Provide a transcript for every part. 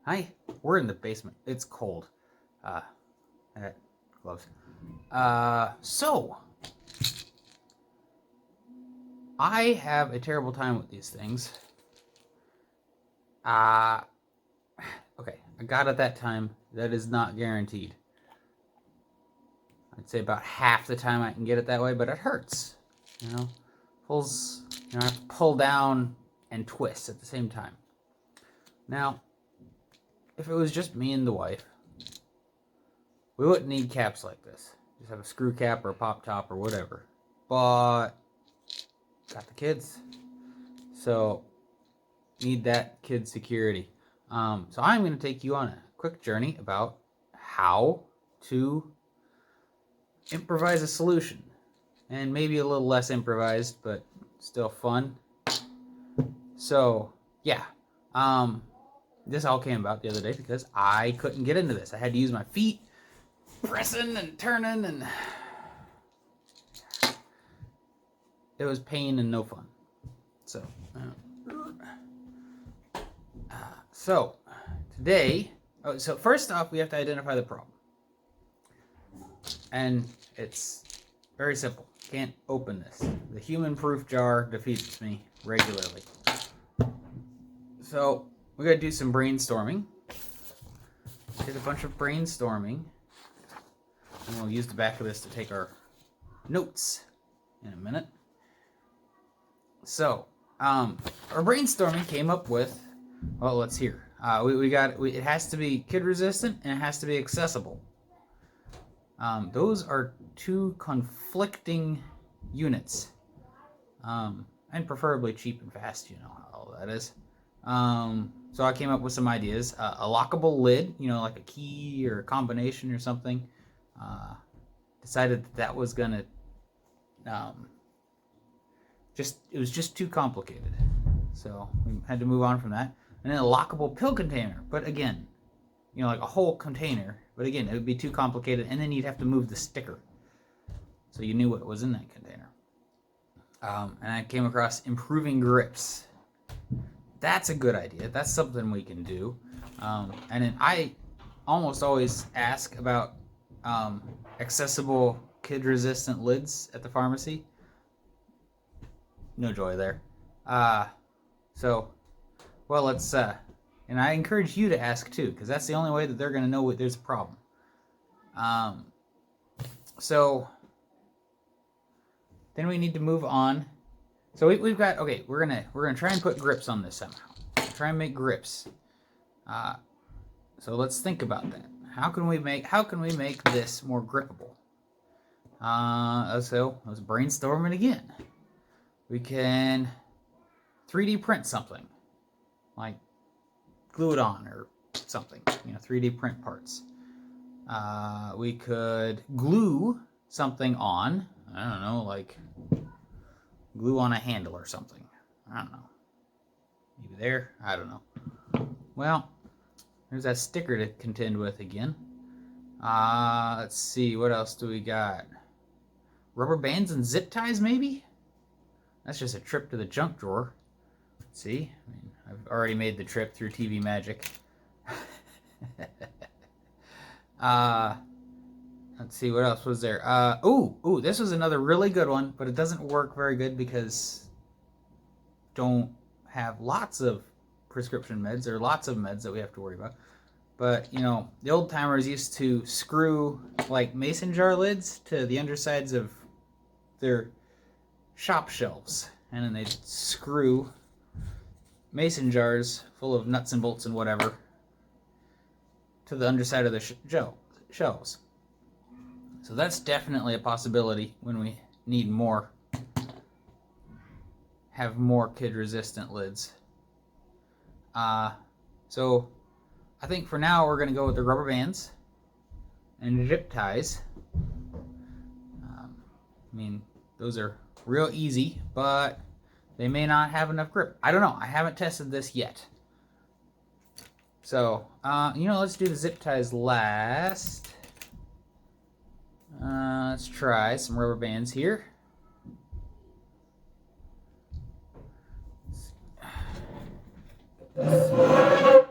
Hi, we're in the basement. It's cold. Uh, Gloves. So I have a terrible time with these things. Uh, okay, I got it that time. That is not guaranteed. I'd say about half the time I can get it that way, but it hurts. You know, pulls. I have to pull down and twist at the same time. Now, if it was just me and the wife, we wouldn't need caps like this. Just have a screw cap or a pop top or whatever. But got the kids, so need that kid security. So I'm going to take you on a quick journey about how to improvise a solution, and maybe a little less improvised, but still fun. So yeah, this all came about the other day because I couldn't get into this. I had to use my feet, pressing and turning, and it was pain and no fun. So today, so first off, we have to identify the problem. And it's very simple. Can't open this. The human-proof jar defeats me regularly. So we gotta do some brainstorming. Did a bunch of brainstorming. And we'll use the back of this to take our notes in a minute. So, our brainstorming came up with, well, let's hear. It has to be kid resistant and it has to be accessible. Those are two conflicting units, and preferably cheap and fast. You know how all that is. So I came up with some ideas. A lockable lid, like a key or a combination or something. Decided that was gonna, it was just too complicated. So we had to move on from that. And then a lockable pill container, but again, like a whole container. But again, it would be too complicated, and then you'd have to move the sticker so you knew what was in that container. And I came across improving grips. That's a good idea. That's something we can do. And then I almost always ask about accessible kid-resistant lids at the pharmacy. No joy there. Let's and I encourage you to ask too, because that's the only way that they're going to know there's a problem. So then we need to move on. So we've got, okay, we're gonna try and put grips on this somehow. Try and make grips. So let's think about that. How can we make this more grippable? So let's brainstorm it again. We can 3D print something, like glue it on or something, 3D print parts. We could glue something on, I don't know, like glue on a handle or something. I don't know. Maybe there, I don't know. Well, there's that sticker to contend with again. Let's see, what else do we got? Rubber bands and zip ties, maybe? That's just a trip to the junk drawer. Let's see, I've already made the trip through TV Magic. Let's see, what else was there? This was another really good one, but it doesn't work very good because don't have lots of prescription meds or lots of meds that we have to worry about. But, the old timers used to screw like mason jar lids to the undersides of their shop shelves, and then they'd screw mason jars full of nuts and bolts and whatever to the underside of the shelves. So that's definitely a possibility when we need have more kid-resistant lids. So I think for now we're going to go with the rubber bands and zip ties. Those are real easy, but they may not have enough grip. I don't know. I haven't tested this yet. So, let's do the zip ties last. Let's try some rubber bands here. Okay.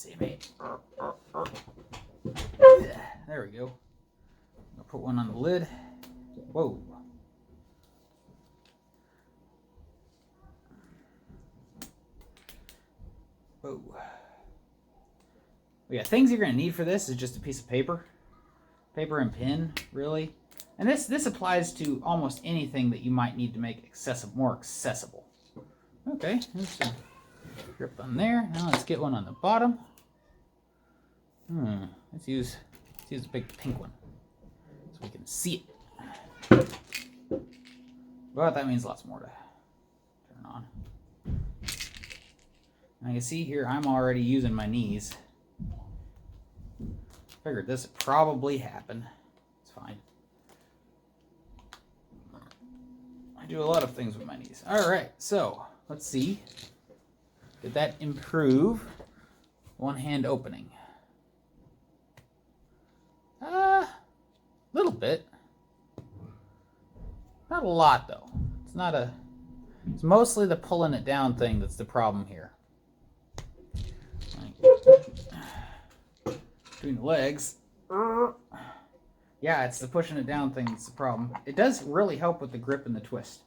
see me. There we go. I'll put one on the lid. Whoa. Whoa. Yeah, things you're going to need for this is just a piece of paper. Paper and pen, really. And this applies to almost anything that you might need to make more accessible. Okay, there's some grip on there. Now let's get one on the bottom. Let's use a big pink one so we can see it. But that means lots more to turn on. Now you can see here I'm already using my knees. Figured this would probably happen. It's fine. I do a lot of things with my knees. Alright, so let's see. Did that improve one hand opening? Little bit. Not a lot though. It's mostly the pulling it down thing that's the problem here. Between the legs. Yeah, it's the pushing it down thing that's the problem. It does really help with the grip and the twist.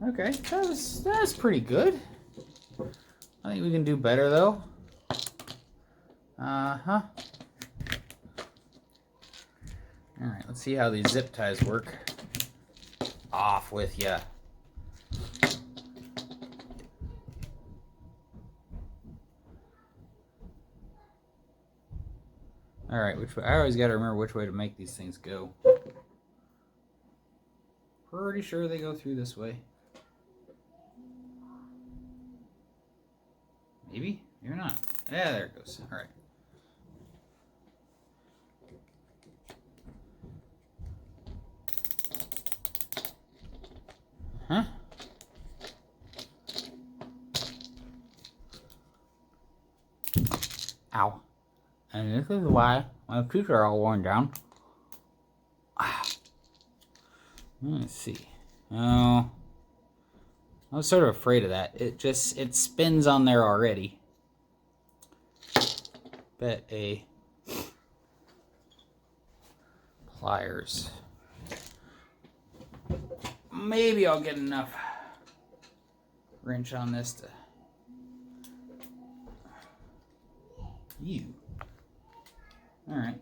Okay, that was pretty good. I think we can do better though. Uh-huh. Alright, let's see how these zip ties work. Off with ya. Alright, which way? I always gotta remember which way to make these things go. Pretty sure they go through this way. Maybe? Maybe not. Yeah, there it goes. Alright. Huh? Ow. And this is why my teeth are all worn down. Let's see. Oh, I was sort of afraid of that. It spins on there already. Bet a pliers. Maybe I'll get enough wrench on this to. All right.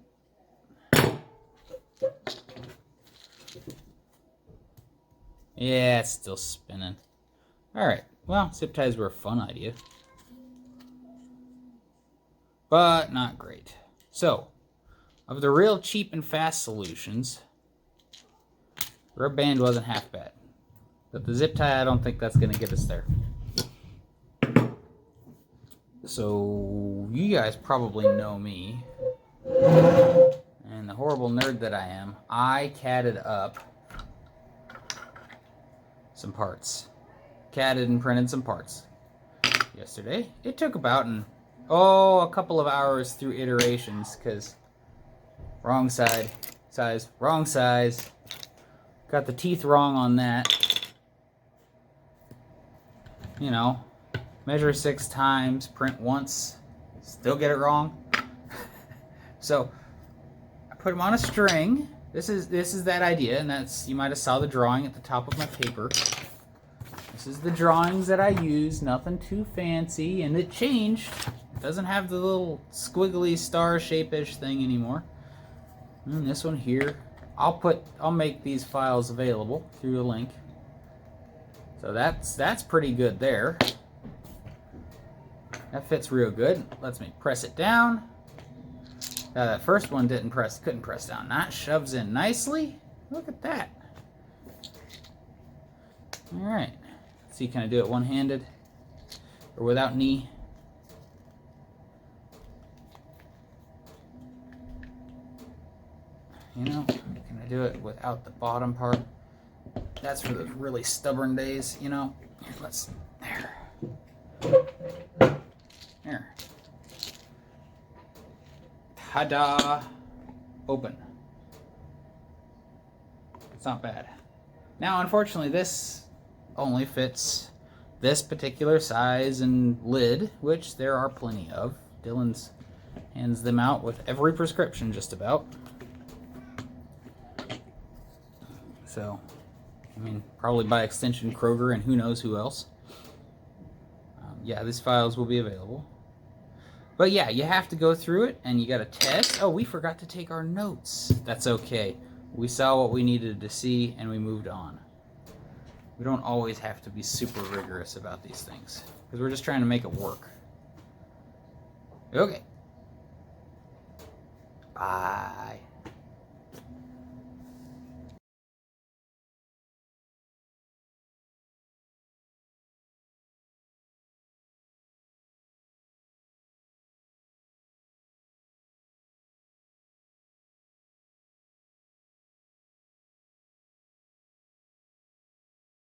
Yeah, it's still spinning. All right. Well, zip ties were a fun idea, but not great. So, of the real cheap and fast solutions, rubber band wasn't half bad. But the zip tie, I don't think that's going to get us there. So, you guys probably know me. And the horrible nerd that I am, I catted up some parts. Catted and printed some parts yesterday. It took about a couple of hours through iterations because wrong size, wrong size. Got the teeth wrong on that. You know, measure 6 times, print once, still get it wrong. So I put them on a string. This is that idea, and that's, you might have saw the drawing at the top of my paper. This is the drawings that I use, nothing too fancy, and it changed. It doesn't have the little squiggly star shape-ish thing anymore. And this one here, I'll make these files available through a link. So that's pretty good there. That fits real good. Lets me press it down. That first one couldn't press down. That shoves in nicely. Look at that. All right. Let's see, can I do it one-handed or without knee? You know, can I do it without the bottom part? That's for those really stubborn days, you know. Here, there. Ta-da! Open. It's not bad. Now, unfortunately, this only fits this particular size and lid, which there are plenty of. Dylan's hands them out with every prescription, just about. So, I mean, probably by extension Kroger and who knows who else. Yeah, these files will be available. But yeah, you have to go through it and you got to test. Oh, we forgot to take our notes. That's okay. We saw what we needed to see and we moved on. We don't always have to be super rigorous about these things because we're just trying to make it work. Okay. Bye.